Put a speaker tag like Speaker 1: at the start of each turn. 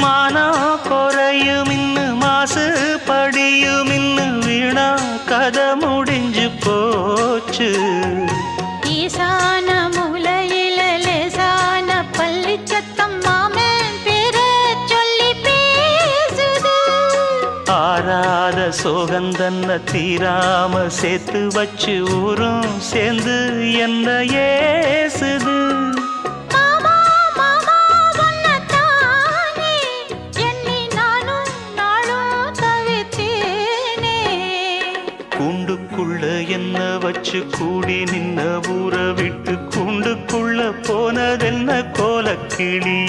Speaker 1: மானம் குறையும் இன்னு மாசு படியும் இன்னு வீணா கதை முடிஞ்சு போச்சு.
Speaker 2: ஈசான மூலையில லேசான பள்ளி சத்தம் மாமன் பேர சொல்லி பேசுது.
Speaker 1: ஆறாத சோகந்தன்ன தீராம சேர்த்து வச்சு ஊரும் சேர்ந்து என்ன ஏசுது. கூண்டுக்குள்ள என்ன வச்சு கூடி நின்ன ஊரை விட்டு கூண்டுக்குள்ள போனதென்ன கோலக்கிளி.